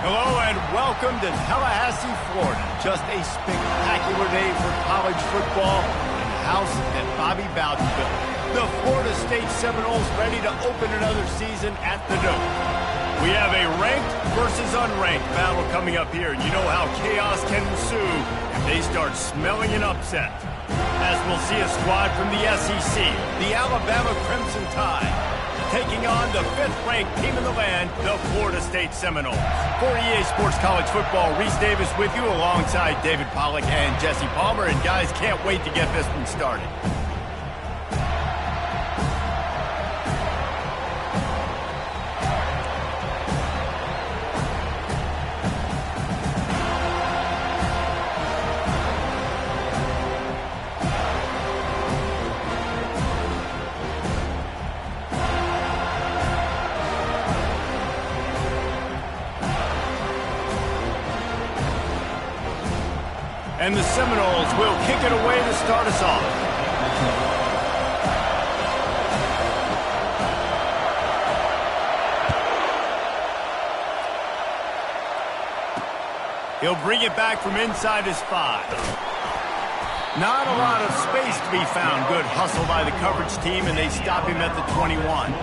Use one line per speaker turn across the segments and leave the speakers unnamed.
Hello and welcome to Tallahassee, Florida. Just a spectacular day for college football in the house that Bobby Bowden built. The Florida State Seminoles ready to open another season at the Dome. We have a ranked versus unranked battle coming up here. You know how chaos can ensue if they start smelling an upset. As we'll see a squad from the SEC, the Alabama Crimson Tide, taking on the 5th-ranked team in the land, the Florida State Seminoles. For EA Sports College Football, Reese Davis with you alongside David Pollack and Jesse Palmer. And guys, can't wait to get this one started. And the Seminoles will kick it away to start us off. He'll bring it back from inside his 5. Not a lot of space to be found. Good hustle by the coverage team, and they stop him at the 21.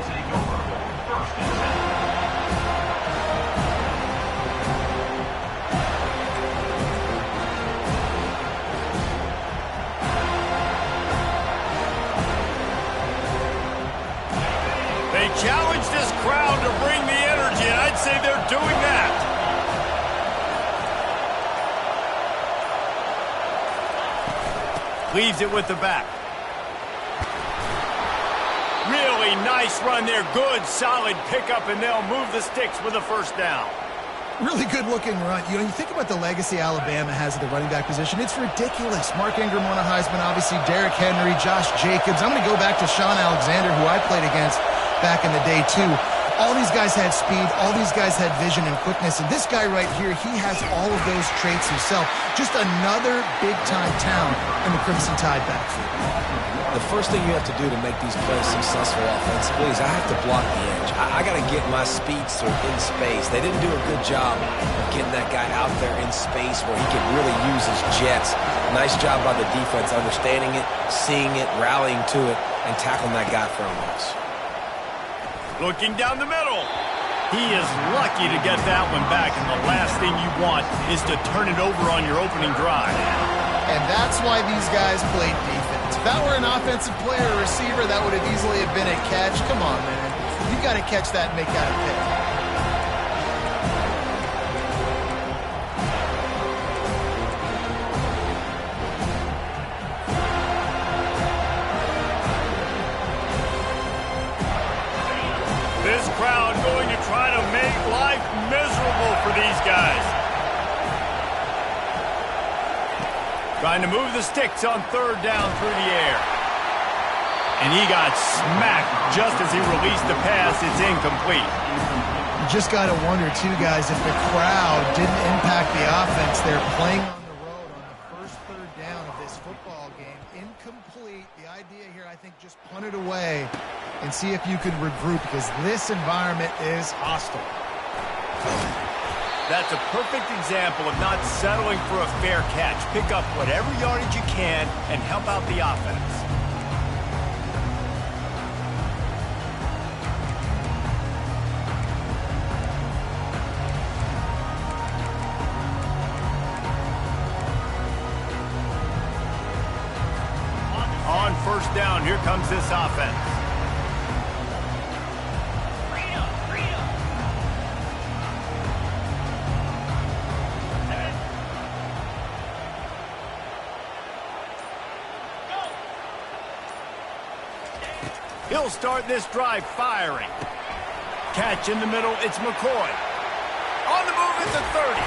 Challenge this crowd to bring the energy, and I'd say they're doing that. Leaves it with the back. Really nice run there. Good, solid pickup, and they'll move the sticks with a first down.
Really good-looking run. You know, you think about the legacy Alabama has at the running back position. It's ridiculous. Mark Ingram won a Heisman, obviously Derrick Henry, Josh Jacobs. I'm going to go back to Sean Alexander, who I played against back in the day, too. All these guys had speed. All these guys had vision and quickness. And this guy right here, he has all of those traits himself. Just another big-time talent in the Crimson Tide backfield.
The first thing you have to do to make these plays successful offensively is I have to block the edge. I got to get my speedster in space. They didn't do a good job of getting that guy out there in space where he could really use his jets. Nice job by the defense understanding it, seeing it, rallying to it, and tackling that guy for a loss.
Looking down the middle. He is lucky to get that one back, and the last thing you want is to turn it over on your opening drive.
And that's why these guys played defense. If that were an offensive player or receiver, that would have easily have been a catch. Come on, man. You got to catch that and make that a pick.
This crowd going to try to make life miserable for these guys. Trying to move the sticks on 3rd down through the air. And he got smacked just as he released the pass. It's incomplete.
You just got to wonder, too, guys, if the crowd didn't impact the offense. They're playing on the road on the first 3rd down of this football game. Incomplete. The idea here, I think, just punt it away and see if you can regroup, because this environment is hostile.
That's a perfect example of not settling for a fair catch. Pick up whatever yardage you can and help out the offense. On 1st down, here comes this offense. He'll start this drive firing. Catch in the middle, it's McCoy. On the move at the 30.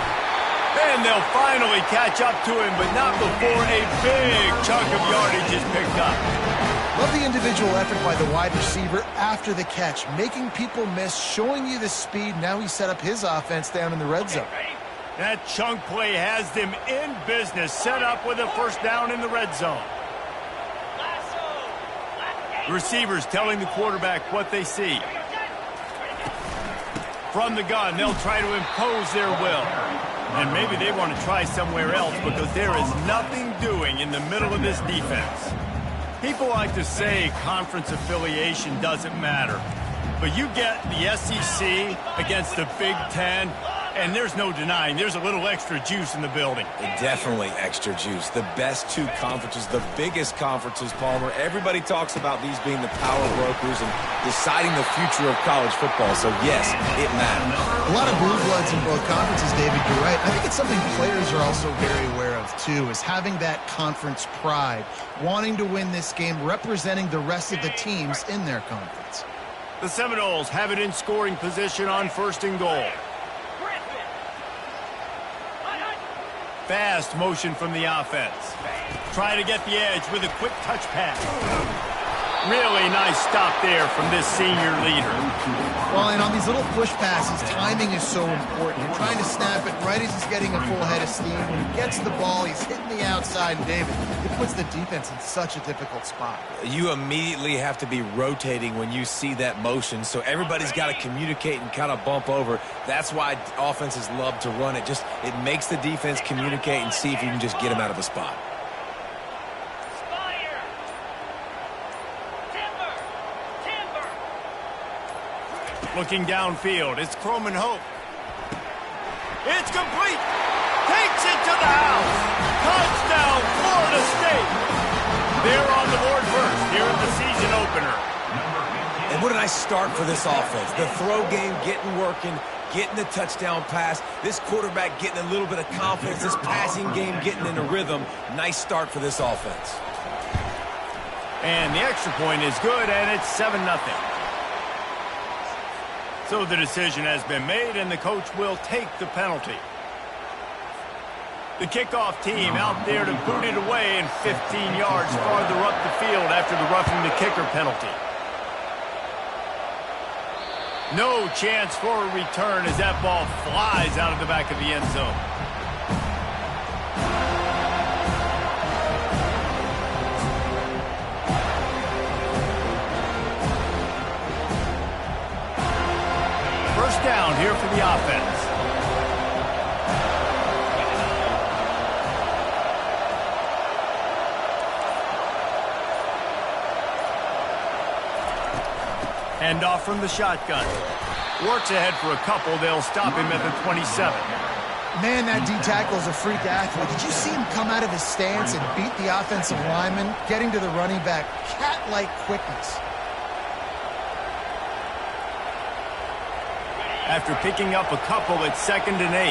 And they'll finally catch up to him, but not before a big chunk of yardage is picked up.
Love the individual effort by the wide receiver after the catch, making people miss, showing you the speed. Now he set up his offense down in the red zone.
That chunk play has them in business, set up with a 1st down in the red zone. Receivers telling the quarterback what they see. From the gun, they'll try to impose their will. And maybe they want to try somewhere else because there is nothing doing in the middle of this defense. People like to say conference affiliation doesn't matter. But you get the SEC against the Big Ten, and there's no denying there's a little extra juice in the building.
Definitely extra juice. The best two conferences, the biggest conferences, Palmer. Everybody talks about these being the power brokers and deciding the future of college football. So, yes, it matters.
A lot of blue bloods in both conferences, David. You're right. I think it's something players are also very aware of, too, is having that conference pride, wanting to win this game, representing the rest of the teams in their conference.
The Seminoles have it in scoring position on 1st and goal. Fast motion from the offense. Trying to get the edge with a quick touch pass. Really nice stop there from this senior leader.
Well, and on these little push passes, timing is so important. You're trying to snap it right as he's getting a full head of steam. When he gets the ball, he's hitting the outside, and David, it puts the defense in such a difficult spot.
You immediately have to be rotating when you see that motion, so everybody's got to communicate and kind of bump over. That's why offenses love to run it. It makes the defense communicate and see if you can just get them out of a spot.
Looking downfield, it's Croman Hope. It's complete. Takes it to the house. Touchdown, Florida State. They're on the board first here in the season opener.
And what a nice start for this offense. The throw game getting working, getting the touchdown pass. This quarterback getting a little bit of confidence. This passing game getting in a rhythm. Nice start for this offense.
And the extra point is good, and it's 7-0. So the decision has been made, and the coach will take the penalty. The kickoff team out there to boot it away and 15 yards farther up the field after the roughing the kicker penalty. No chance for a return as that ball flies out of the back of the end zone. First down here for the offense. Hand off from the shotgun. Works ahead for a couple. They'll stop him at the 27.
Man, that D-tackle is a freak athlete. Did you see him come out of his stance and beat the offensive lineman, getting to the running back? Cat-like quickness.
After picking up a couple at 2nd and 8.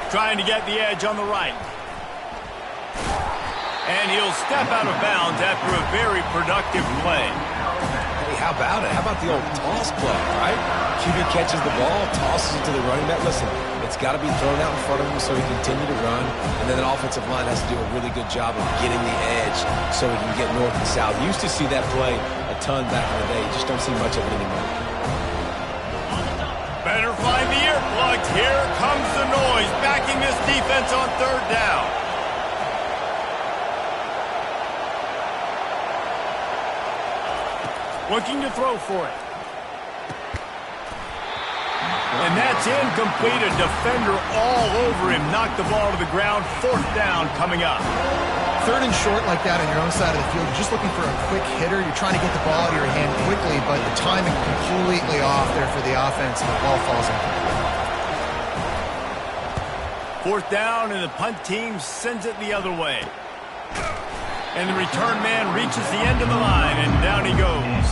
Trying to get the edge on the right. And he'll step out of bounds after a very productive play.
Hey, how about it? How about the old toss play, right? QB catches the ball, tosses it to the running back. Listen, it's got to be thrown out in front of him so he can continue to run. And then the offensive line has to do a really good job of getting the edge so he can get north and south. You used to see that play a ton back in the day. You just don't see much of it anymore.
Better find the earplugs. Here comes the noise, backing this defense on 3rd down. Looking to throw for it. And that's incomplete. A defender all over him. Knocked the ball to the ground. 4th down coming up.
3rd and short like that on your own side of the field. You're just looking for a quick hitter. You're trying to get the ball out of your hand quickly, but the timing completely off there for the offense. The ball falls incomplete.
4th down, and the punt team sends it the other way. And the return man reaches the end of the line, and down he goes.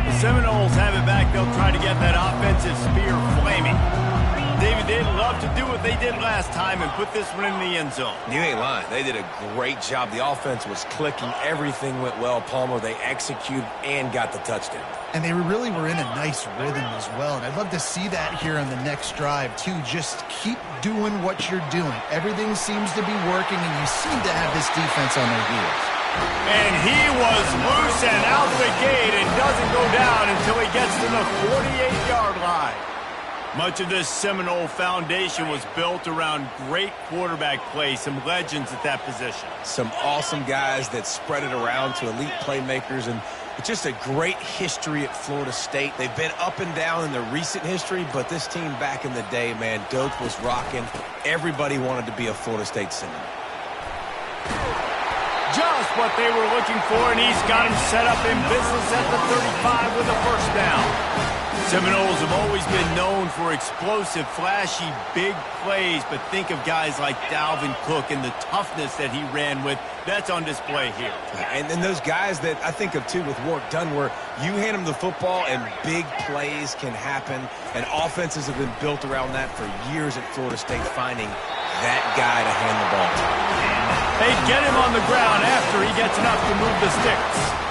The Seminoles have it back. They'll try to get that offensive spear flaming. David, they'd love to do what they did last time and put this one in the end zone.
You ain't lying. They did a great job. The offense was clicking. Everything went well, Palmer. They executed and got the touchdown.
And they really were in a nice rhythm as well. And I'd love to see that here on the next drive, too. Just keep doing what you're doing. Everything seems to be working, and you seem to have this defense on their heels.
And he was loose and out the gate and doesn't go down until he gets to the 48-yard line. Much of this Seminole foundation was built around great quarterback play, some legends at that position.
Some awesome guys that spread it around to elite playmakers, and it's just a great history at Florida State. They've been up and down in the recent history, but this team back in the day, man, Doak was rocking. Everybody wanted to be a Florida State Seminole.
Just what they were looking for, and he's got him set up in business at the 35 with a first down. Seminoles have always been known for explosive, flashy, big plays, but think of guys like Dalvin Cook and the toughness that he ran with. That's on display here.
And then those guys that I think of, too, with Warwick Dunn, where you hand them the football and big plays can happen, and offenses have been built around that for years at Florida State, finding that guy to hand the ball to.
They get him on the ground after he gets enough to move the sticks.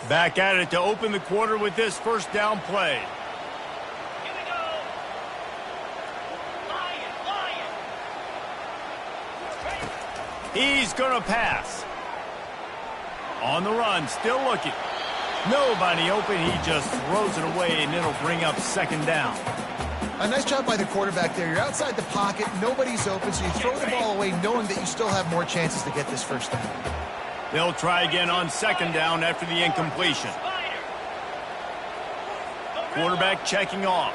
Back at it to open the quarter with this first down play.
Here we go. Lion.
He's going to pass. On the run, still looking. Nobody open. He just throws it away, and it'll bring up second down.
A nice job by the quarterback there. You're outside the pocket. Nobody's open, so you throw the ball away knowing that you still have more chances to get this first down.
They'll try again on second down after the incompletion. Quarterback checking off.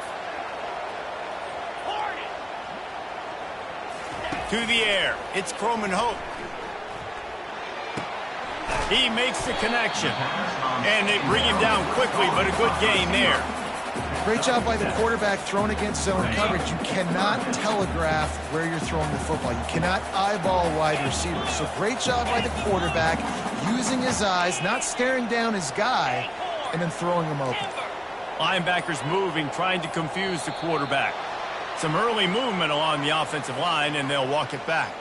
To the air. It's Croman Hope. He makes the connection. And they bring him down quickly, but a good gain there.
Great job by the quarterback throwing against zone coverage. You cannot telegraph where you're throwing the football. You cannot eyeball a wide receiver. So great job by the quarterback using his eyes, not staring down his guy, and then throwing him open.
Linebackers moving, trying to confuse the quarterback. Some early movement along the offensive line, and they'll walk it back.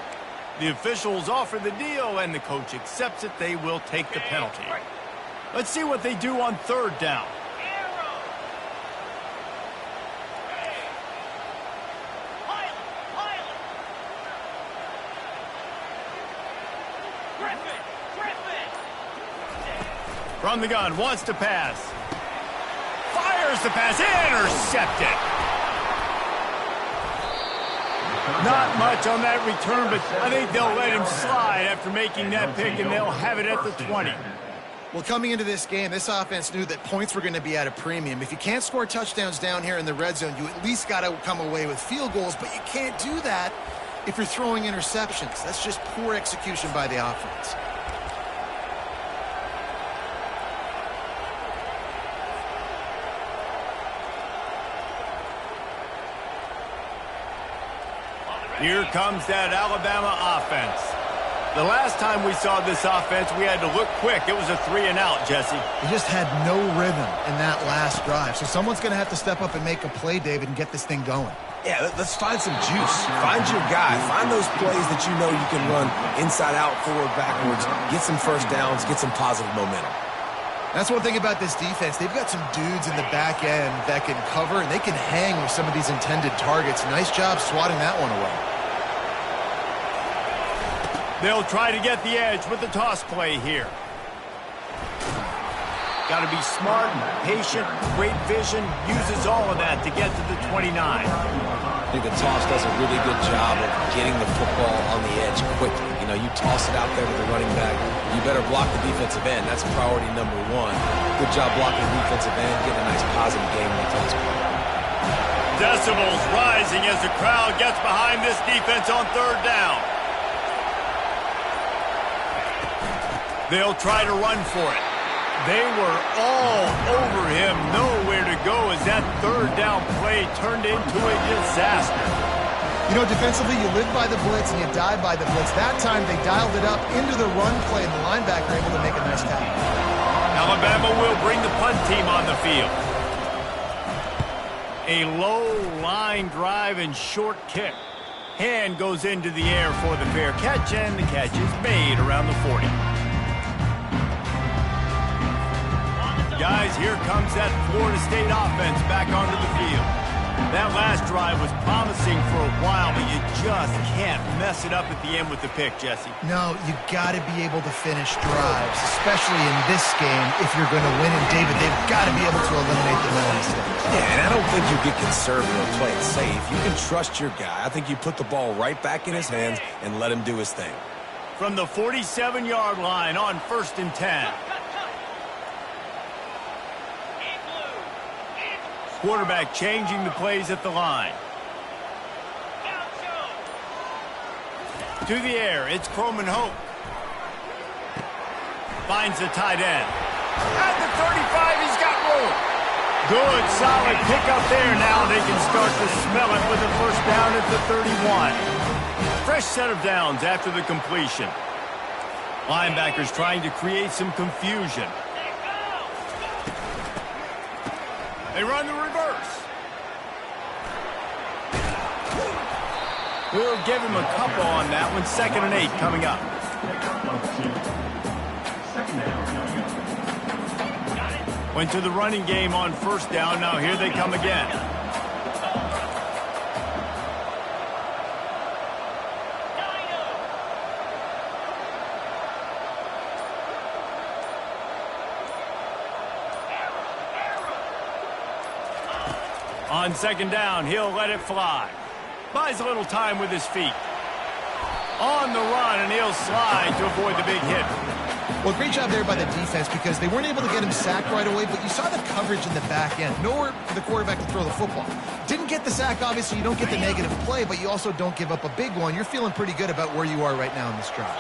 The officials offer the deal, and the coach accepts it. They will take the penalty. Let's see what they do on third down. From the gun, wants to pass. Fires the pass, intercepted. Not much on that return, but I think they'll let him slide after making that pick, and they'll have it at the 20.
Well, coming into this game, this offense knew that points were going to be at a premium. If you can't score touchdowns down here in the red zone, you at least got to come away with field goals, but you can't do that if you're throwing interceptions. That's just poor execution by the offense.
Here comes that Alabama offense. The last time we saw this offense, we had to look quick. It was a 3-and-out, Jesse.
He just had no rhythm in that last drive. So someone's going to have to step up and make a play, David, and get this thing going.
Yeah, let's find some juice. Find your guy. Find those plays that you know you can run inside out, forward, backwards. Get some first downs. Get some positive momentum.
That's one thing about this defense. They've got some dudes in the back end that can cover, and they can hang with some of these intended targets. Nice job swatting that one away.
They'll try to get the edge with the toss play here. Got to be smart, patient, great vision, uses all of that to get to the 29.
I think the toss does a really good job of getting the football on the edge quickly. You know, you toss it out there to the running back, you better block the defensive end. That's priority number one. Good job blocking the defensive end, getting a nice positive game in the toss play.
Decibels rising as the crowd gets behind this defense on third down. They'll try to run for it. They were all over him, nowhere to go as that third down play turned into a disaster.
You know, defensively, you live by the blitz and you die by the blitz. That time, they dialed it up into the run play, and the linebacker able to make a nice tackle.
Alabama will bring the punt team on the field. A low line drive and short kick. Hand goes into the air for the fair catch, and the catch is made around the 40. Guys, here comes that Florida State offense back onto the field. That last drive was promising for a while, but you just can't mess it up at the end with the pick, Jesse.
No, you got to be able to finish drives, especially in this game if you're going to win. And David, they've got to be able to eliminate the mental mistakes.
Yeah, and I don't think you get conservative, play it safe. You can trust your guy. I think you put the ball right back in his hands and let him do his thing.
From the 47-yard line on 1st and 10. Quarterback changing the plays at the line. To the air, it's Croman Hope. Finds the tight end. At the 35, he's got room. Good, solid pickup there. Now they can start to smell it with a first down at the 31. Fresh set of downs after the completion. Linebackers trying to create some confusion. They run the reverse. We'll give him a couple on that one. 2nd and 8 coming up. Went to the running game on 1st down. Now here they come again. On 2nd down, he'll let it fly. Buys a little time with his feet. On the run, and he'll slide to avoid the big hit.
Well, great job there by the defense because they weren't able to get him sacked right away, but you saw the coverage in the back end. Nowhere for the quarterback to throw the football. Didn't get the sack, obviously. You don't get the negative play, but you also don't give up a big one. You're feeling pretty good about where you are right now in this drive.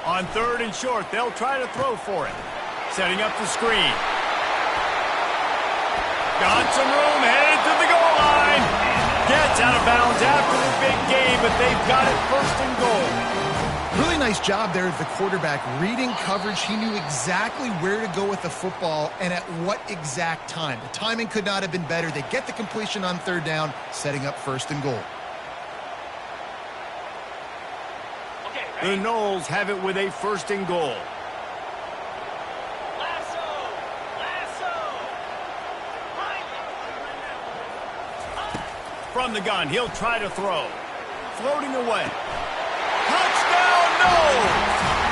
On 3rd and short, they'll try to throw for it. Setting up the screen. Got some room, headed to the goal line. Gets out of bounds after the big game, but they've got it 1st and goal.
Really nice job there of the quarterback reading coverage. He knew exactly where to go with the football and at what exact time. The timing could not have been better. They get the completion on 3rd down, setting up 1st and goal.
The Noles have it with a 1st and goal. From the gun, he'll try to throw. Floating away. Touchdown, no!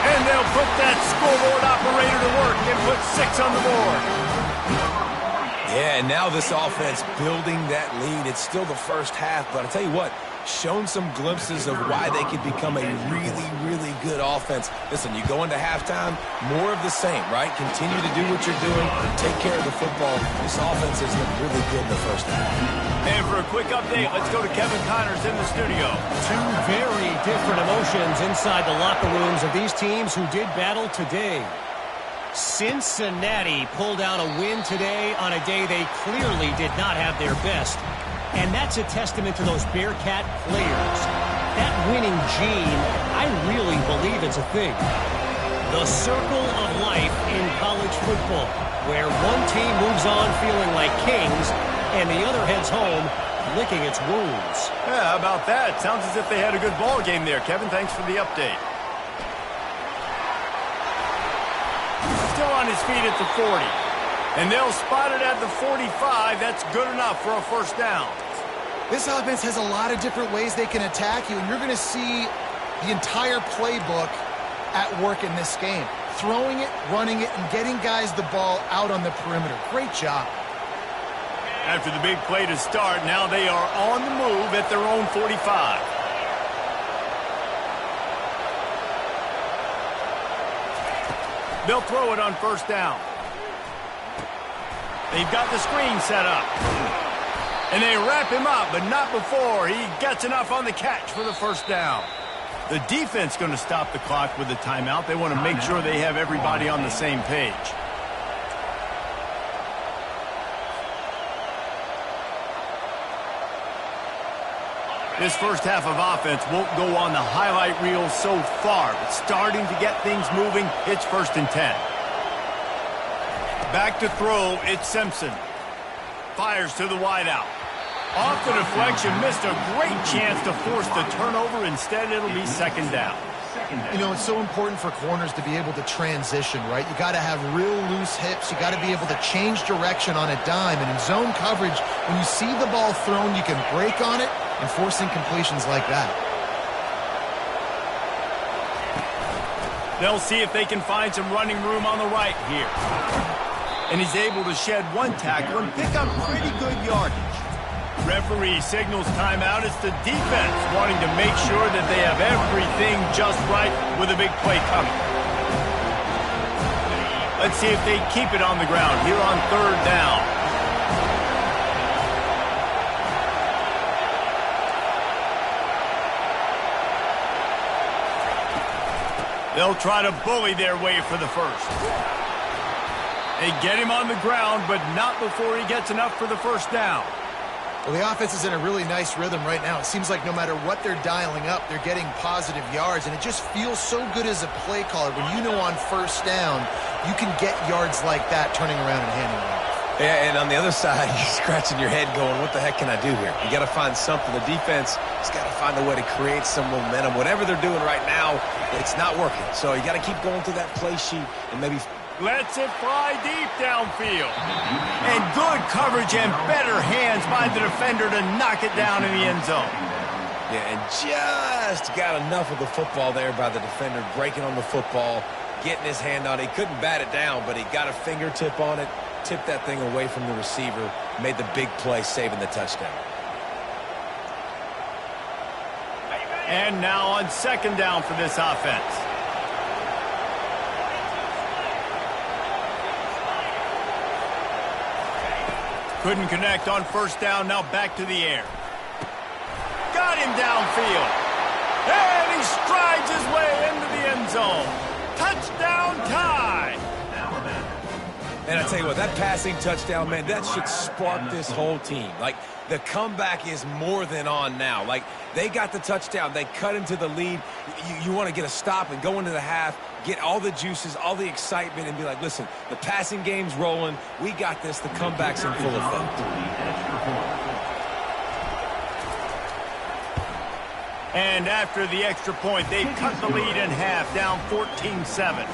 And they'll put that scoreboard operator to work and put 6 on the board.
Yeah, and now this offense building that lead. It's still the first half, but I tell you what, shown some glimpses of why they could become a really, really good offense. Listen, you go into halftime, more of the same, right? Continue to do what you're doing, take care of the football. This offense has looked really good in the first half.
And for a quick update, let's go to Kevin Connors in the studio.
Two very different emotions inside the locker rooms of these teams who did battle today. Cincinnati pulled out a win today on a day they clearly did not have their best. And that's a testament to those Bearcat players. That winning gene, I really believe it's a thing. The circle of life in college football, where one team moves on feeling like kings, and the other heads home licking its wounds.
Yeah, how about that? Sounds as if they had a good ball game there. Kevin, thanks for the update. Still on his feet at the 40. And they'll spot it at the 45. That's good enough for a 1st down.
This offense has a lot of different ways they can attack you, and you're going to see the entire playbook at work in this game. Throwing it, running it, and getting guys the ball out on the perimeter. Great job.
After the big play to start, now they are on the move at their own 45. They'll throw it on 1st down. They've got the screen set up. And they wrap him up, but not before he gets enough on the catch for the 1st down. The defense going to stop the clock with a timeout. They want to make sure they have everybody on the same page. This first half of offense won't go on the highlight reel so far, but starting to get things moving, it's 1st and 10. Back to throw, it's Simpson. Fires to the wideout. Off the deflection, missed a great chance to force the turnover. Instead, it'll be second down.
You know, it's so important for corners to be able to transition, right? You got to have real loose hips. You got to be able to change direction on a dime. And in zone coverage, when you see the ball thrown, you can break on it and force incompletions like that.
They'll see if they can find some running room on the right here. And he's able to shed one tackle and pick up pretty good yardage. Referee signals timeout. It's the defense wanting to make sure that they have everything just right with a big play coming. Let's see if they keep it on the ground here on third down. They'll try to bully their way for the first. They get him on the ground, but not before he gets enough for the first down.
Well, the offense is in a really nice rhythm right now. It seems like no matter what they're dialing up, they're getting positive yards, and it just feels so good as a play caller when you know on first down you can get yards like that turning around and handing it off.
Yeah, and on the other side, you're scratching your head going, what the heck can I do here? You got to find something. The defense has got to find a way to create some momentum. Whatever they're doing right now, it's not working. So you got to keep going through that play sheet and maybe...
Lets it fly deep downfield. And good coverage and better hands by the defender to knock it down in the end zone.
Yeah, and just got enough of the football there by the defender, breaking on the football, getting his hand on it. He couldn't bat it down, but he got a fingertip on it, tipped that thing away from the receiver, made the big play, saving the touchdown.
And now on second down for this offense. Couldn't connect on first down, now back to the air. Got him downfield. And he strides his way into the end zone. Touchdown tie.
And I tell you what, that passing touchdown, man, that should spark this whole team. Like, the comeback is more than on now. Like, they got the touchdown. They cut into the lead. You want to get a stop and go into the half, get all the juices, all the excitement, and be like, listen, the passing game's rolling. We got this. The comeback's in full effect.
And after the extra point, they've cut the lead in half, down 14-7.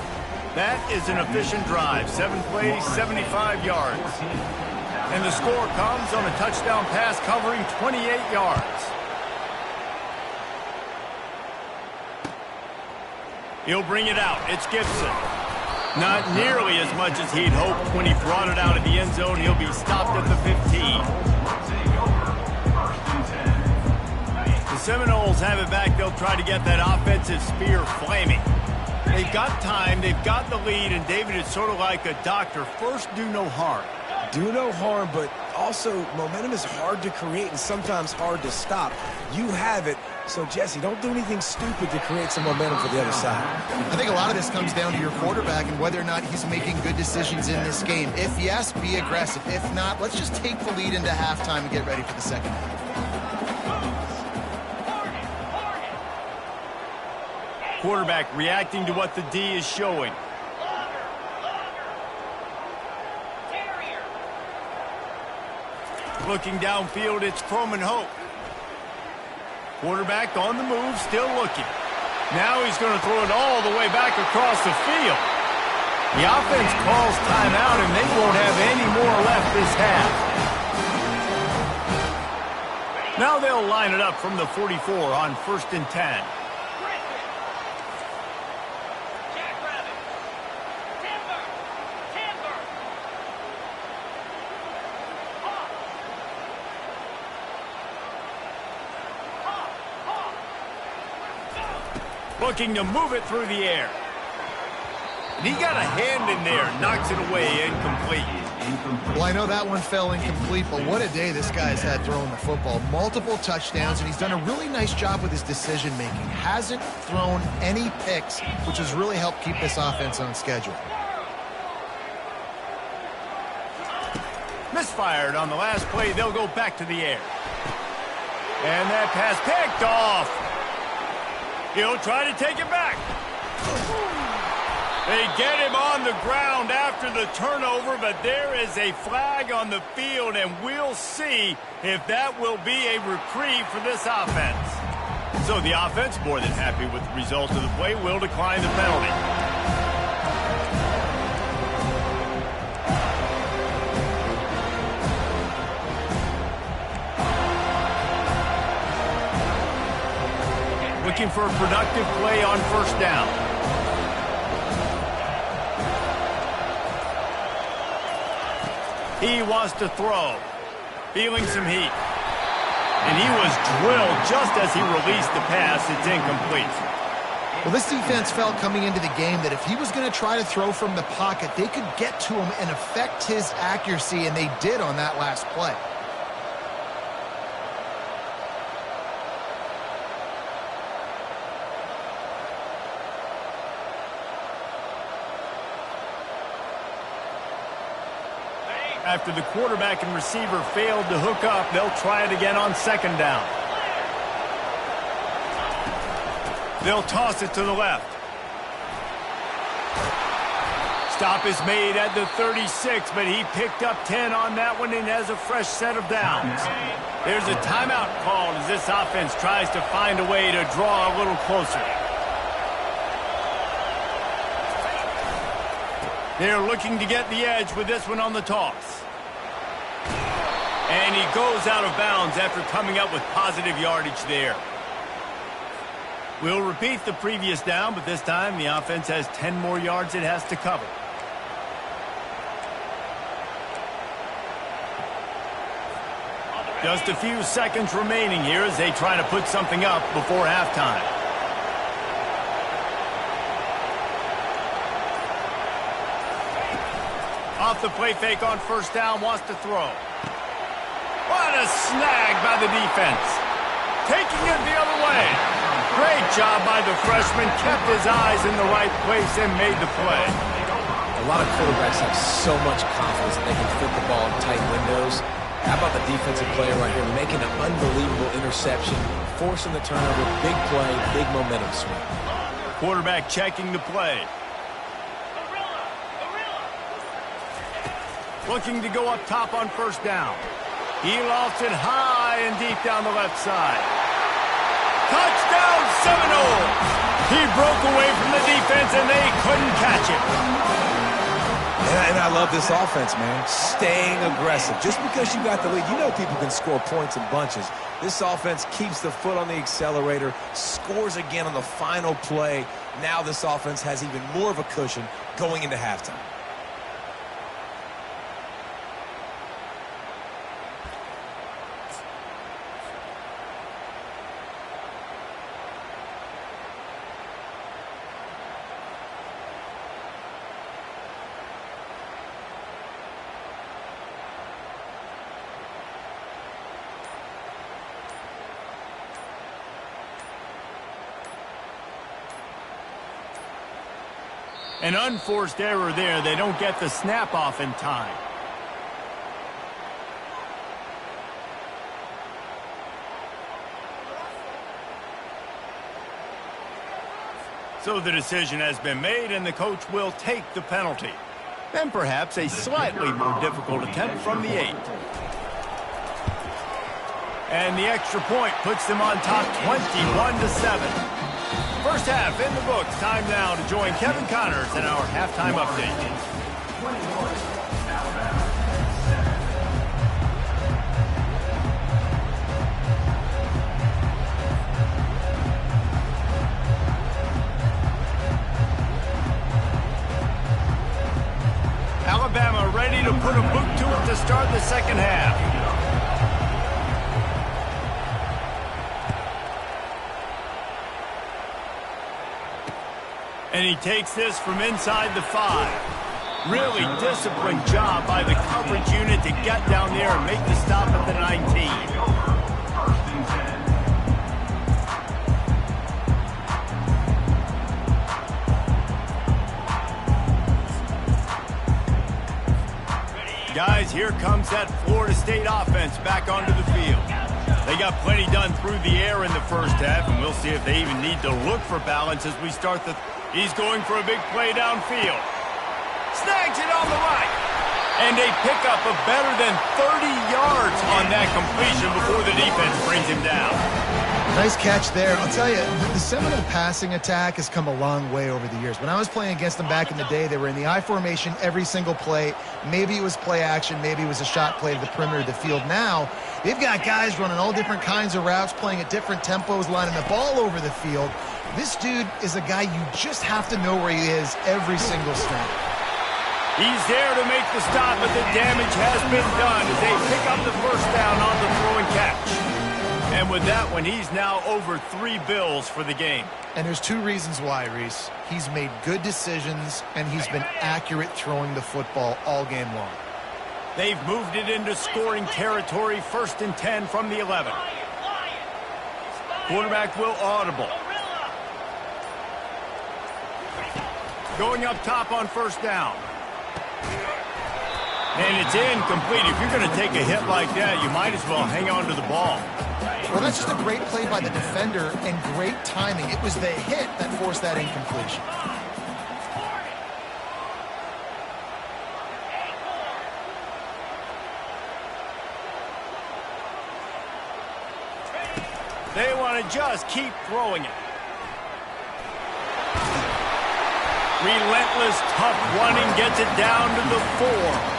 That is an efficient drive. 7 plays, 75 yards. And the score comes on a touchdown pass covering 28 yards. He'll bring it out. It's Gibson. Not nearly as much as he'd hoped when he brought it out of the end zone. He'll be stopped at the 15. The Seminoles have it back. They'll try to get that offensive spear flaming. They've got time, they've got the lead, and David is sort of like a doctor. First, do no harm.
Do no harm, but also momentum is hard to create and sometimes hard to stop. You have it, so Jesse, don't do anything stupid to create some momentum for the other side.
I think a lot of this comes down to your quarterback and whether or not he's making good decisions in this game. If yes, be aggressive. If not, let's just take the lead into halftime and get ready for the second half.
Quarterback reacting to what the D is showing. Looking downfield, it's Croman Hope. Quarterback on the move, still looking. Now he's going to throw it all the way back across the field. The offense calls timeout, and they won't have any more left this half. Now they'll line it up from the 44 on 1st and 10. Looking to move it through the air. And he got a hand in there, knocks it away, incomplete.
Well, I know that one fell incomplete, but what a day this guy's had throwing the football. Multiple touchdowns, and he's done a really nice job with his decision-making. Hasn't thrown any picks, which has really helped keep this offense on schedule.
Misfired on the last play. They'll go back to the air. And that pass picked off. He'll try to take it back. They get him on the ground after the turnover, but there is a flag on the field, and we'll see if that will be a reprieve for this offense. So the offense, more than happy with the result of the play, will decline the penalty. Looking for a productive play on first down. He wants to throw. Feeling some heat. And he was drilled just as he released the pass. It's incomplete.
Well, this defense felt coming into the game that if he was going to try to throw from the pocket, they could get to him and affect his accuracy, and they did on that last play.
After the quarterback and receiver failed to hook up, they'll try it again on second down. They'll toss it to the left. Stop is made at the 36, but he picked up 10 on that one and has a fresh set of downs. There's a timeout called as this offense tries to find a way to draw a little closer. They're looking to get the edge with this one on the toss. And he goes out of bounds after coming up with positive yardage there. We'll repeat the previous down, but this time the offense has 10 more yards it has to cover. Just a few seconds remaining here as they try to put something up before halftime. Off the play fake on first down, wants to throw. What a snag by the defense. Taking it the other way. Great job by the freshman. Kept his eyes in the right place and made the play.
A lot of quarterbacks have so much confidence that they can fit the ball in tight windows. How about the defensive player right here making an unbelievable interception, forcing the turnover, big play, big momentum swing.
Quarterback checking the play. Looking to go up top on first down. He lofts it high and deep down the left side. Touchdown Seminoles! He broke away from the defense and they couldn't catch it.
And I love this offense, man. Staying aggressive. Just because you got the lead, you know people can score points in bunches. This offense keeps the foot on the accelerator, scores again on the final play. Now this offense has even more of a cushion going into halftime.
An unforced error there. They don't get the snap off in time. So the decision has been made, and the coach will take the penalty. Then perhaps a slightly more difficult attempt from the 8. And the extra point puts them on top 21-7. First half in the books. Time now to join Kevin Connors in our halftime update. Alabama ready to put a boot to it to start the second half. And he takes this from inside the 5. Really disciplined job by the coverage unit to get down there and make the stop at the 19. Guys, here comes that Florida State offense back onto the field. They got plenty done through the air in the first half, and we'll see if they even need to look for balance as we start the He's going for a big play downfield. Snags it on the right. And a pickup of better than 30 yards on that completion before the defense brings him down.
Nice catch there. I'll tell you, the Seminole passing attack has come a long way over the years. When I was playing against them back in the day, they were in the I formation every single play. Maybe it was play action. Maybe it was a shot play to the perimeter of the field. Now, they've got guys running all different kinds of routes, playing at different tempos, lining the ball over the field. This dude is a guy you just have to know where he is every single snap.
He's there to make the stop, but the damage has been done as they pick up the first down on the throw and catch. And with that one, he's now over 3 bills for the game.
And there's 2 reasons why, Reese. He's made good decisions, and he's been accurate throwing the football all game long.
They've moved it into scoring territory, 1st and 10 from the 11. Quarterback will audible. Going up top on first down. And it's incomplete. If you're going to take a hit like that, you might as well hang on to the ball.
Well, that's just a great play by the defender and great timing. It was the hit that forced that incompletion.
They want to just keep throwing it. Relentless, tough running gets it down to the 4.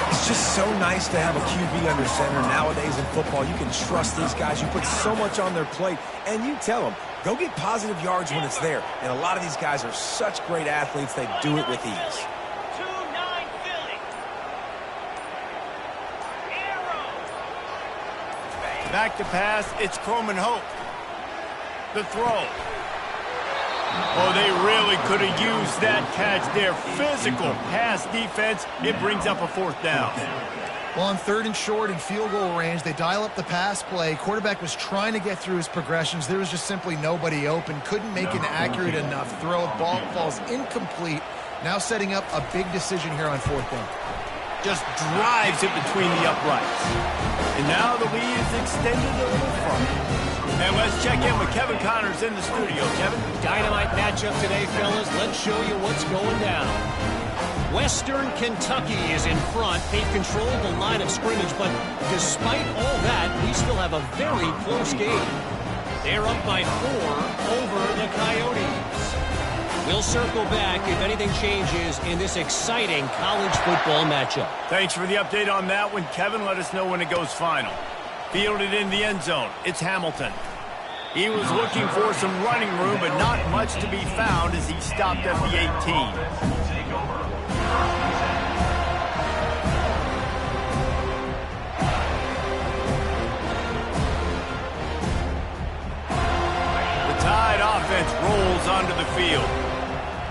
It's just so nice to have a QB under center. Nowadays in football, you can trust these guys. You put so much on their plate, and you tell them, go get positive yards when it's there. And a lot of these guys are such great athletes, they do it with ease.
2-9 Philly. Arrow.
Back to pass, it's Coleman Hope. The throw. Oh, they really could have used that catch there. Physical pass defense. It brings up a 4th down.
Well, on 3rd and short and field goal range, they dial up the pass play. Quarterback was trying to get through his progressions. There was just simply nobody open. Couldn't make an accurate enough throw. Ball falls incomplete. Now setting up a big decision here on 4th down.
Just drives it between the uprights. And now the lead is extended a little further. And let's check in with Kevin Connors in the studio. Kevin?
Dynamite matchup today, fellas. Let's show you what's going down. Western Kentucky is in front. They've controlled the line of scrimmage, but despite all that, we still have a very close game. They're up by 4 over the Coyotes. We'll circle back if anything changes in this exciting college football matchup.
Thanks for the update on that one, Kevin. Let us know when it goes final. Fielded in the end zone. It's Hamilton. He was looking for some running room, but not much to be found as he stopped at the 18. The Tide offense rolls onto the field.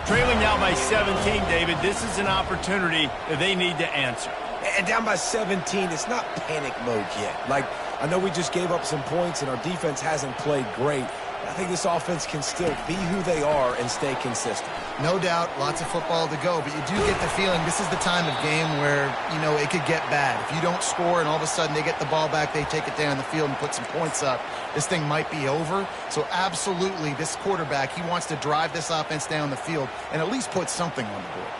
Trailing now by 17, David. This is an opportunity that they need to answer.
And down by 17, it's not panic mode yet. Like, I know we just gave up some points and our defense hasn't played great. I think this offense can still be who they are and stay consistent.
No doubt, lots of football to go, but you do get the feeling this is the time of game where, you know, it could get bad. If you don't score and all of a sudden they get the ball back, they take it down the field and put some points up, this thing might be over. So absolutely, this quarterback, he wants to drive this offense down the field and at least put something on the board.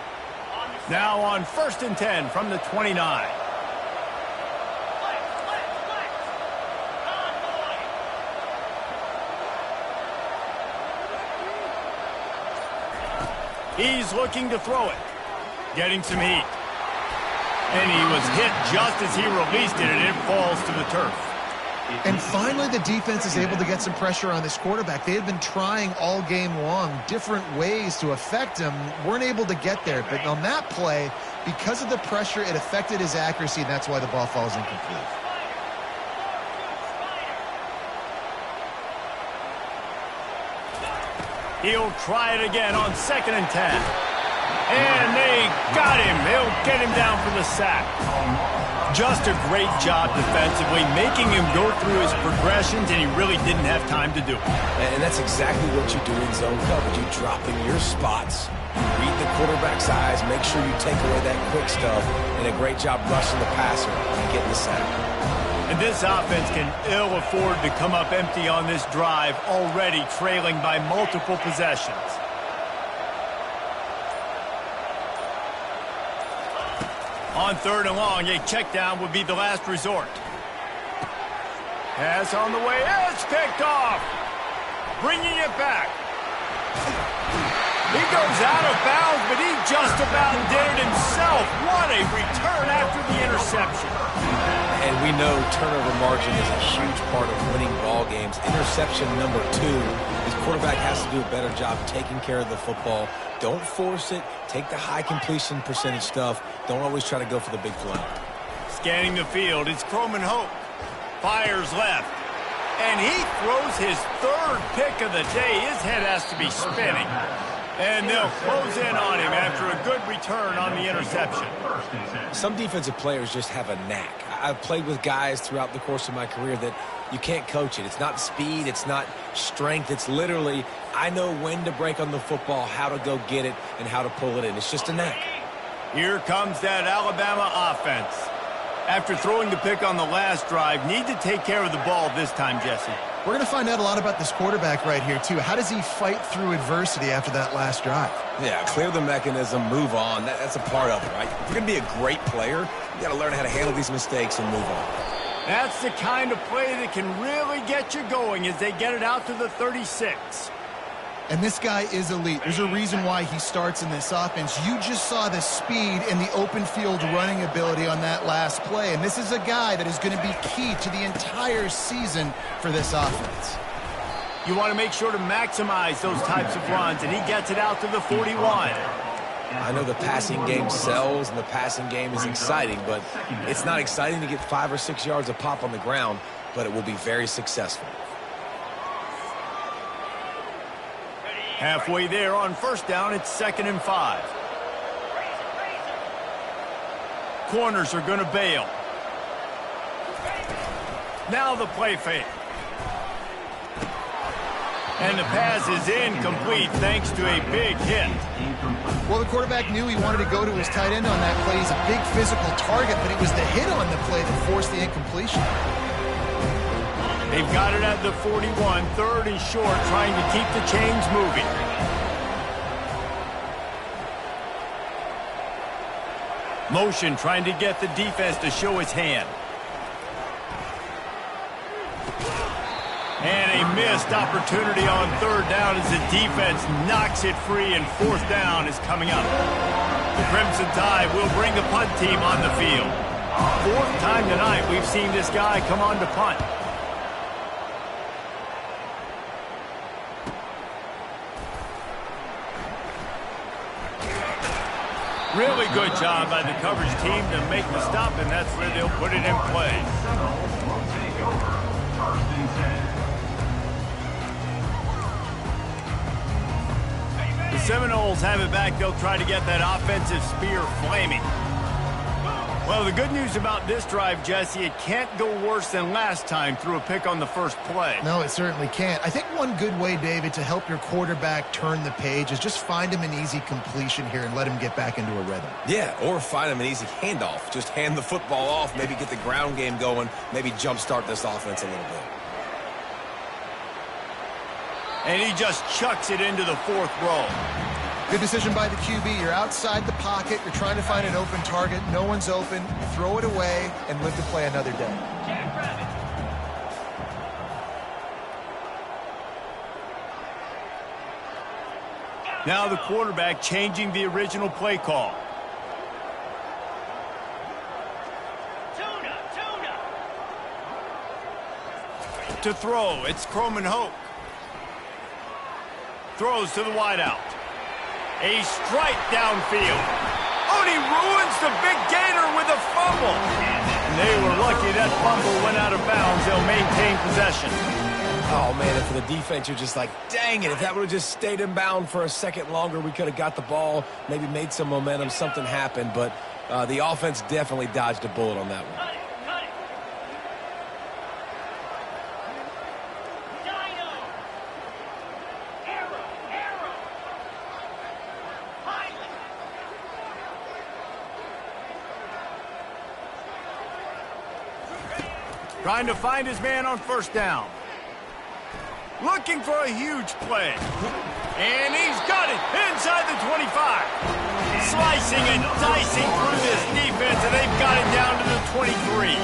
Now on 1st and 10 from the 29. He's looking to throw it. Getting some heat. And he was hit just as he released it, and it falls to the turf.
And finally, the defense is able to get some pressure on this quarterback. They had been trying all game long different ways to affect him. Weren't able to get there. But on that play, because of the pressure, it affected his accuracy, and that's why the ball falls incomplete.
He'll try it again on 2nd and 10. And they got him. They'll get him down for the sack. Just a great job defensively, making him go through his progressions, and he really didn't have time to do it.
And that's exactly what you do in zone coverage. You drop in your spots, you read the quarterback's eyes, make sure you take away that quick stuff, and a great job rushing the passer and getting the sack.
And this offense can ill afford to come up empty on this drive, already trailing by multiple possessions. On 3rd and long, a check down would be the last resort. Pass on the way. It's picked off. Bringing it back. He goes out of bounds, but he just about did it himself. What a return after the interception.
And we know turnover margin is a huge part of winning ball games. Interception number 2. His quarterback has to do a better job taking care of the football. Don't force it. Take the high completion percentage stuff. Don't always try to go for the big play.
Scanning the field, it's Croman Hope. Fires left. And he throws his 3rd pick of the day. His head has to be spinning. And they'll close in on him after a good return on the interception.
Some defensive players just have a knack. I've played with guys throughout the course of my career that you can't coach it. It's not speed. It's not strength. It's literally, I know when to break on the football, how to go get it, and how to pull it in. It's just a knack.
Here comes that Alabama offense. After throwing the pick on the last drive, need to take care of the ball this time, Jesse.
We're going to find out a lot about this quarterback right here, too. How does he fight through adversity after that last drive?
Yeah, clear the mechanism, move on. That's a part of it, right? If you're going to be a great player, you got to learn how to handle these mistakes and move on.
That's the kind of play that can really get you going as they get it out to the 36.
And this guy is elite. There's a reason why he starts in this offense. You just saw the speed and the open field running ability on that last play. And this is a guy that is going to be key to the entire season for this offense.
You want to make sure to maximize those types of runs, and he gets it out to the 41.
I know the passing game sells and the passing game is exciting, but it's not exciting to get 5 or 6 yards of pop on the ground, but it will be very successful.
Halfway there on 1st down, it's 2nd and 5. Corners are going to bail. Now the play fake. And the pass is incomplete thanks to a big hit.
Well, the quarterback knew he wanted to go to his tight end on that play. He's a big physical target, but it was the hit on the play that forced the incompletion.
They've got it at the 41, 3rd and short, trying to keep the chains moving. Motion trying to get the defense to show his hand. And a missed opportunity on 3rd down as the defense knocks it free, and 4th down is coming up. The Crimson Tide will bring the punt team on the field. 4th time tonight we've seen this guy come on to punt. Really good job by the coverage team to make the stop, and that's where they'll put it in play. The Seminoles have it back. They'll try to get that offensive spear flaming. Well, the good news about this drive, Jesse, it can't go worse than last time through a pick on the first play.
No, it certainly can't. I think one good way, David, to help your quarterback turn the page is just find him an easy completion here and let him get back into a rhythm.
Yeah, or find him an easy handoff. Just hand the football off, maybe get the ground game going, maybe jumpstart this offense a little bit.
And he just chucks it into the 4th row.
Good decision by the QB. You're outside the pocket. You're trying to find an open target. No one's open. Throw it away and live to play another day.
Now the quarterback changing the original play call. To throw, it's Croman Hope. Throws to the wideout. A strike downfield. Oh, and he ruins the big gator with a fumble. And they were lucky that fumble went out of bounds. They'll maintain possession.
Oh, man, and for the defense, you're just like, dang it, if that would have just stayed in bound for a second longer, we could have got the ball, maybe made some momentum, something happened, but the offense definitely dodged a bullet on that one.
Trying to find his man on 1st down. Looking for a huge play. And he's got it inside the 25. Slicing and dicing through this defense, and they've got it down to the 23.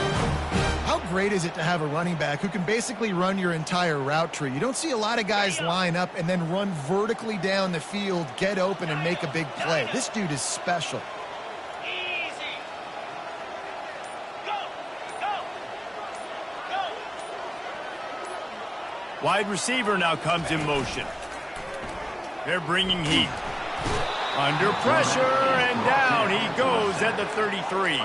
How great is it to have a running back who can basically run your entire route tree? You don't see a lot of guys line up and then run vertically down the field, get open, and make a big play. This dude is special.
Easy. Go. Go. Go.
Wide receiver now comes in motion. They're bringing heat. Under pressure, and down he goes at the 33.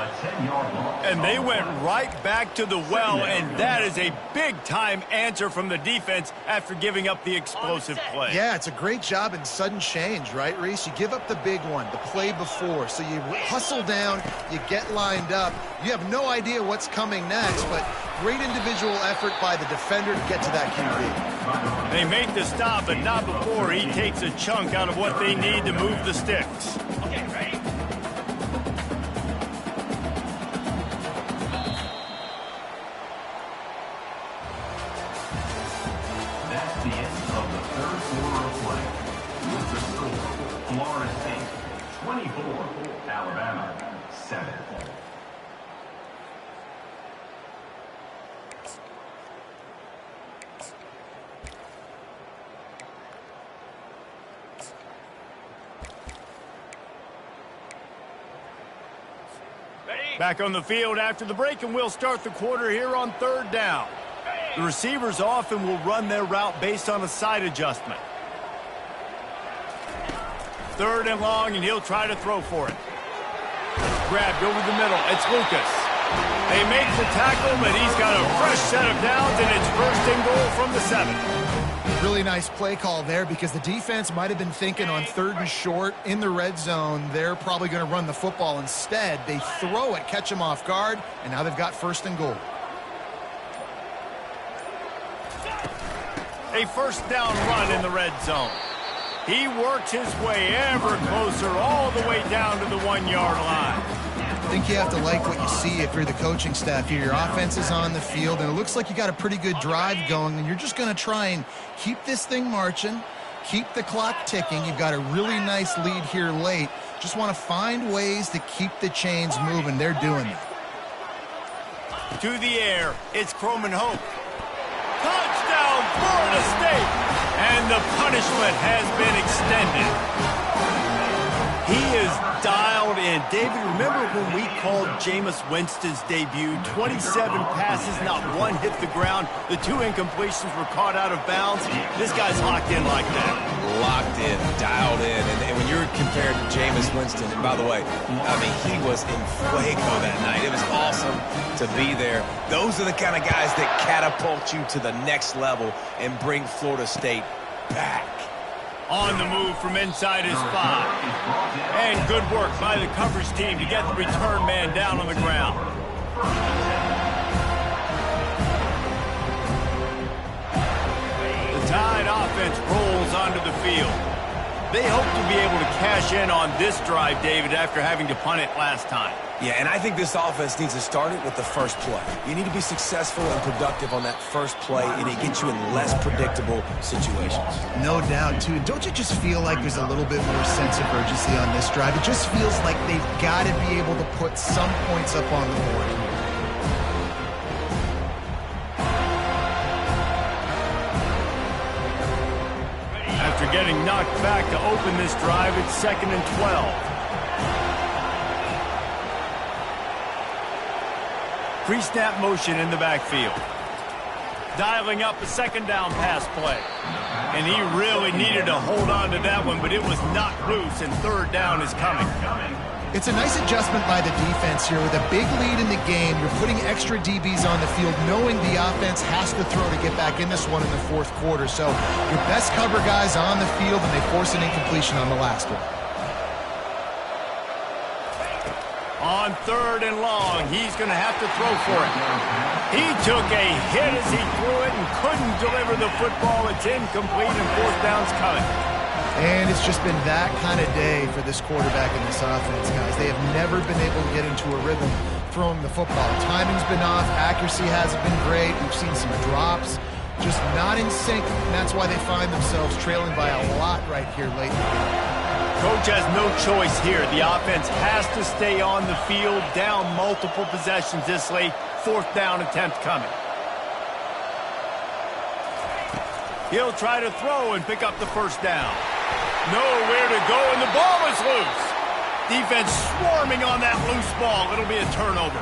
And they went right back to the well, and that is a big-time answer from the defense after giving up the explosive play.
Yeah, it's a great job in sudden change, right, Reese? You give up the big one, the play before, so you hustle down, you get lined up. You have no idea what's coming next, but great individual effort by the defender to get to that QB.
They make the stop, but not before he takes a chunk out of what they need to move the sticks.
Okay, ready?
That's the end of the third quarter of play. With the score, Florida State 24, Alabama 7.
Back on the field after the break, and we'll start the quarter here on third down. The receivers often will run their route based on a side adjustment. Third and long, and he'll try to throw for it. Grabbed over the middle. It's Lucas. They make the tackle, but he's got a fresh set of downs, and it's first and goal from the 7.
Really nice play call there because the defense might have been thinking on third and short in the red zone. They're probably going to run the football instead. They throw it, catch them off guard, and now they've got first and goal.
A first down run in the red zone. He works his way ever closer all the way down to the 1-yard line.
I think you have to like what you see if you're the coaching staff here. Your offense is on the field, and it looks like you got a pretty good drive going, and you're just going to try and keep this thing marching, keep the clock ticking. You've got a really nice lead here late. Just want to find ways to keep the chains moving. They're doing it.
To the air, it's Croman Hope. Touchdown, Florida State! And the punishment has been extended. He is dialed in. David, remember when we called Jameis Winston's debut? 27 passes, not one hit the ground. The 2 incompletions were caught out of bounds. This guy's locked in like that.
Locked in, dialed in. And when you're compared to Jameis Winston, and by the way, I mean, he was in fuego that night. It was awesome to be there. Those are the kind of guys that catapult you to the next level and bring Florida State back.
On the move from inside his 5. And good work by the coverage team to get the return man down on the ground. The Tide offense rolls onto the field. They hope to be able to cash in on this drive, David, after having to punt it last time.
Yeah, and I think this offense needs to start it with the first play. You need to be successful and productive on that first play, and it gets you in less predictable situations.
No doubt, too. Don't you just feel like there's a little bit more sense of urgency on this drive? It just feels like they've got to be able to put some points up on the board.
After getting knocked back to open this drive, it's 2nd and 12. Pre-snap motion in the backfield. Dialing up a second down pass play. And he really needed to hold on to that one, but it was knocked loose, and third down is coming.
It's a nice adjustment by the defense here. With a big lead in the game, you're putting extra DBs on the field, knowing the offense has to throw to get back in this one in the fourth quarter. So your best cover guys on the field, and they force an incompletion on the last one.
On third and long, he's going to have to throw for it. He took a hit as he threw it and couldn't deliver the football. It's incomplete, and fourth down's coming.
And it's just been that kind of day for this quarterback and this offense, guys. They have never been able to get into a rhythm throwing the football. Timing's been off. Accuracy hasn't been great. We've seen some drops. Just not in sync, and that's why they find themselves trailing by a lot right here late in the game.
Coach has no choice here. The offense has to stay on the field, down multiple possessions this late. Fourth down attempt coming. He'll try to throw and pick up the first down. Nowhere to go, and the ball is loose. Defense swarming on that loose ball. It'll be a turnover.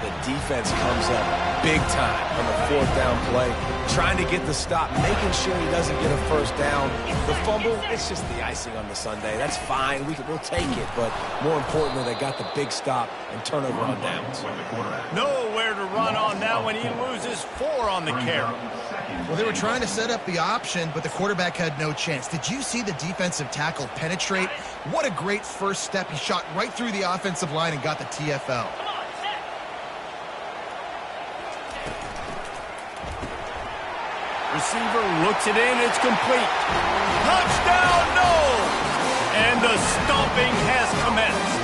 The defense comes up big time on the fourth down play, trying to get the stop, making sure he doesn't get a first down. The fumble, it's just the icing on the sundae. That's fine. We'll take it. But more importantly, they got the big stop and turnover on downs.
Nowhere to run on that one. He loses 4 on the carry.
Well, they were trying to set up the option, but the quarterback had no chance. Did you see the defensive tackle penetrate? What a great first step. He shot right through the offensive line and got the TFL.
Receiver looks it in. It's complete. Touchdown, no! And the stomping has commenced.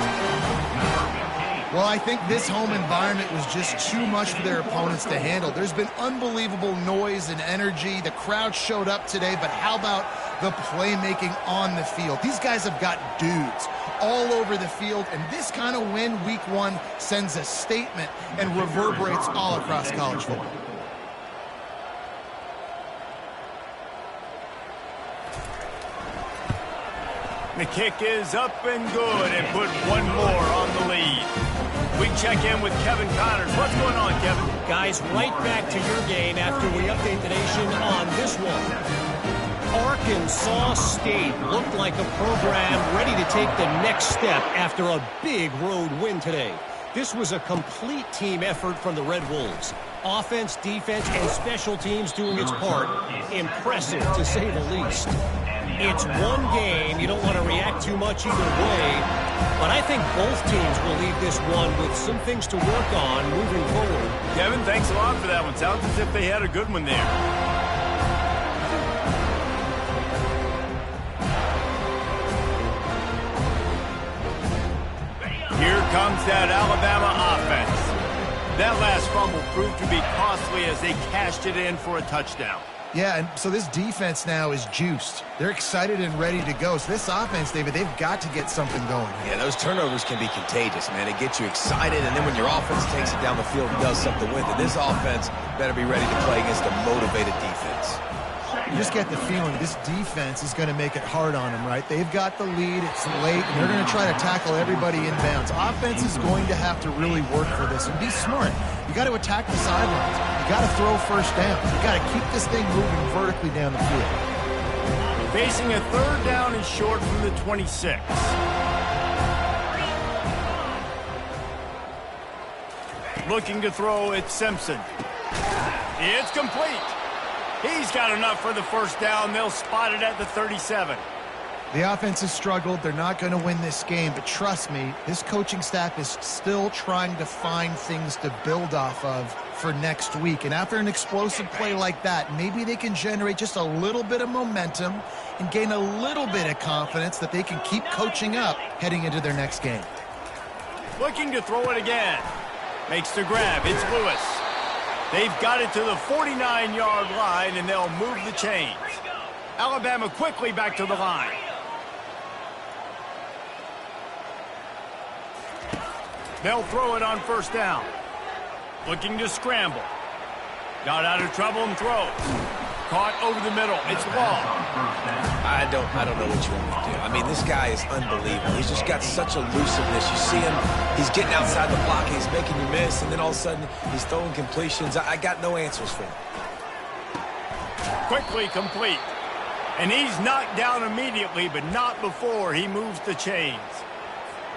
Well, I think this home environment was just too much for their opponents to handle. There's been unbelievable noise and energy. The crowd showed up today, but how about the playmaking on the field? These guys have got dudes all over the field, and this kind of win week 1 sends a statement and reverberates all across college football.
The kick is up and good and put one more on the lead. We check in with Kevin Connors. What's going on, Kevin?
Guys, right back to your game after we update the nation on this one. Arkansas State looked like a program ready to take the next step after a big road win today. This was a complete team effort from the Red Wolves. Offense, defense, and special teams doing its part. Impressive, to say the least. It's one game. You don't want to react too much either way. But I think both teams will leave this one with some things to work on moving forward.
Kevin, thanks a lot for that one. Sounds as if they had a good one there. Here comes that Alabama offense. That last fumble proved to be costly as they cashed it in for a touchdown.
Yeah, and so this defense now is juiced. They're excited and ready to go. So this offense, David, they've got to get something going.
Yeah, those turnovers can be contagious, man. It gets you excited, and then when your offense takes it down the field and does something with it, this offense better be ready to play against a motivated defense.
You just get the feeling this defense is going to make it hard on them, right? They've got the lead, it's late, and they're going to try to tackle everybody inbounds. Offense is going to have to really work for this and be smart. You got to attack the sidelines. You got to throw first down. You got to keep this thing moving vertically down the field.
Facing a third down and short from the 26. Looking to throw at Simpson. It's complete. He's got enough for the first down. They'll spot it at the 37.
The offense has struggled. They're not going to win this game, but trust me, this coaching staff is still trying to find things to build off of for next week. And after an explosive play like that, maybe they can generate just a little bit of momentum and gain a little bit of confidence that they can keep coaching up heading into their next game.
Looking to throw it again. Makes the grab. It's Lewis. They've got it to the 49-yard line, and they'll move the chains. Alabama quickly back to the line. They'll throw it on first down. Looking to scramble. Got out of trouble and throws. Caught over the middle. It's long.
I don't know what you want me to do. I mean, this guy is unbelievable. He's just got such elusiveness. You see him, he's getting outside the block, he's making you miss, and then all of a sudden, he's throwing completions. I got no answers for him.
Quickly complete. And he's knocked down immediately, but not before he moves the chains.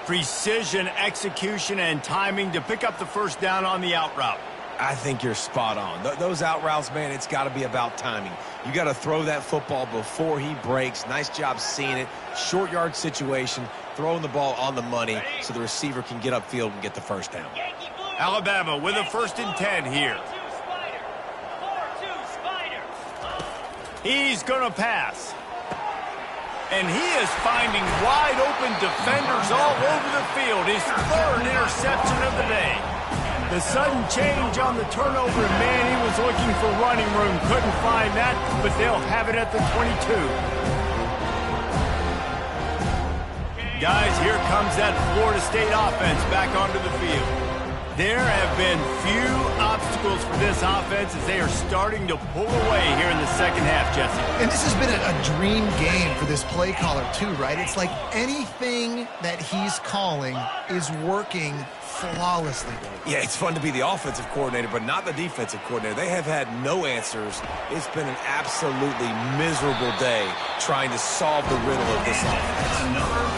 Precision, execution, and timing to pick up the first down on the out route.
I think you're spot on. Those out routes, man, it's got to be about timing. You got to throw that football before he breaks. Nice job seeing it. Short yard situation, throwing the ball on the money so the receiver can get upfield and get the first down.
Alabama with a 1st and 10 here. He's going to pass. And he is finding wide open defenders all over the field. His 3rd interception of the day. The sudden change on the turnover, man, he was looking for running room. Couldn't find that, but they'll have it at the 22. Guys, here comes that Florida State offense back onto the field. There have been few obstacles for this offense as they are starting to pull away here in the second half, Jesse.
And this has been a dream game for this play caller too, right? It's like anything that he's calling is working flawlessly.
Yeah, it's fun to be the offensive coordinator, but not the defensive coordinator. They have had no answers. It's been an absolutely miserable day trying to solve the riddle of this offense.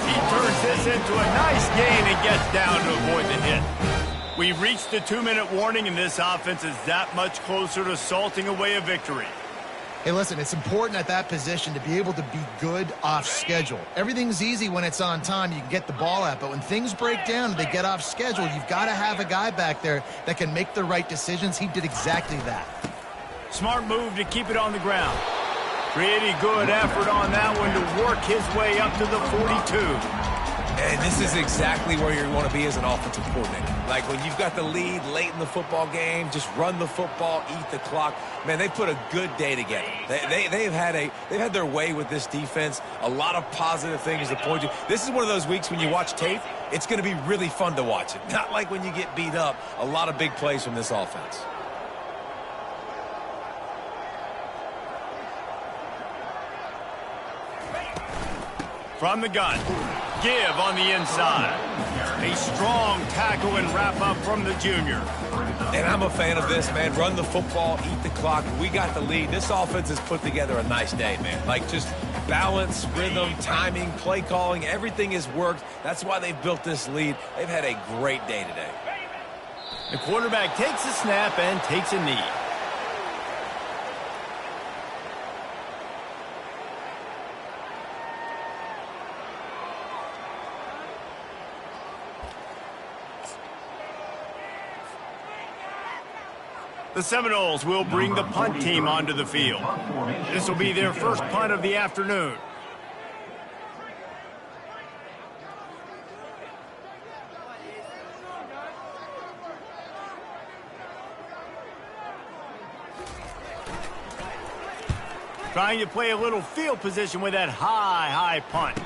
He turns this into a nice gain and gets down to avoid the hit. We've reached the 2-minute warning, and this offense is that much closer to salting away a victory.
Hey, listen, it's important at that position to be able to be good off schedule. Everything's easy when it's on time. You can get the ball out, but when things break down and they get off schedule, you've got to have a guy back there that can make the right decisions. He did exactly that.
Smart move to keep it on the ground. Pretty good effort on that one to work his way up to the 42.
And this is exactly where you want to be as an offensive coordinator. Like when you've got the lead late in the football game, just run the football, eat the clock. Man, they put a good day together. They've had their way with this defense. A lot of positive things to point to. This is one of those weeks when you watch tape, it's going to be really fun to watch it. Not like when you get beat up. A lot of big plays from this offense.
From the gun, give on the inside. A strong tackle and wrap up from the junior.
And I'm a fan of this, man. Run the football, eat the clock. We got the lead. This offense has put together a nice day, man. Like just balance, rhythm, timing, play calling, everything has worked. That's why they've built this lead. They've had a great day today.
The quarterback takes a snap and takes a knee. The Seminoles will bring the punt team onto the field. This will be their first punt of the afternoon. Trying to play a little field position with that high punt.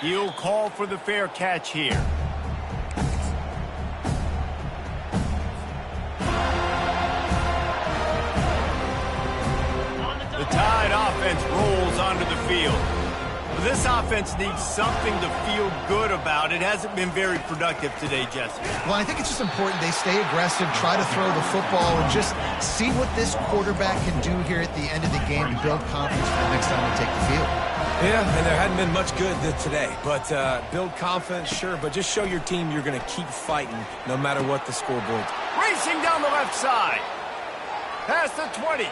He'll call for the fair catch here. The Tide offense rolls onto the field. This offense needs something to feel good about. It hasn't been very productive today, Jesse.
Well, I think it's just important they stay aggressive, try to throw the football, and just see what this quarterback can do here at the end of the game to build confidence for the next time they take the field.
Yeah, and there hadn't been much good today. But build confidence, sure, but just show your team you're going to keep fighting no matter what the scoreboard.
Racing down the left side. Past the 20.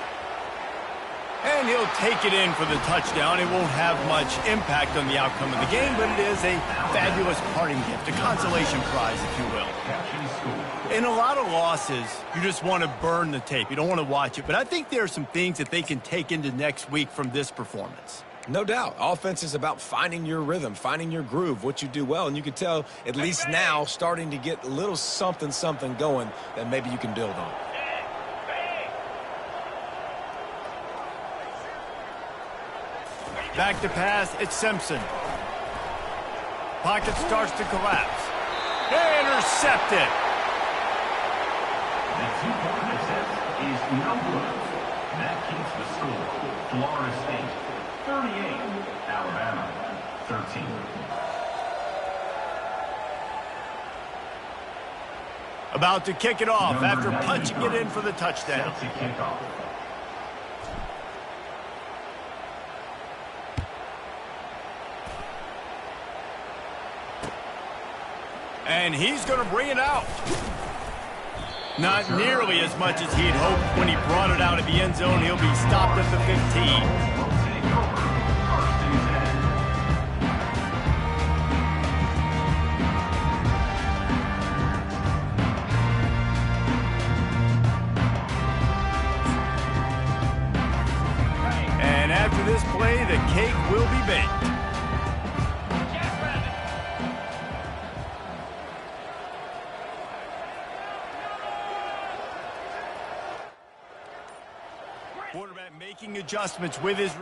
And he'll take it in for the touchdown. It won't have much impact on the outcome of the game, but it is a fabulous parting gift, a consolation prize, if you will. In a lot of losses, you just want to burn the tape. You don't want to watch it. But I think there are some things that they can take into next week from this performance.
No doubt. Offense is about finding your rhythm, finding your groove, what you do well. And you can tell, at least now, starting to get a little something going that maybe you can build on.
Back to pass, it's Simpson. Pocket starts to collapse. Intercepted.
The two-point attempt is no good. That keeps the score. Florida State, 38. Alabama, 13.
About to kick it off after punching it in for the touchdown.
Set to kick off.
And he's going to bring it out. Not nearly as much as he'd hoped when he brought it out of the end zone. He'll be stopped at the 15. And after this play, the cake will be baked. Quarterback making adjustments with his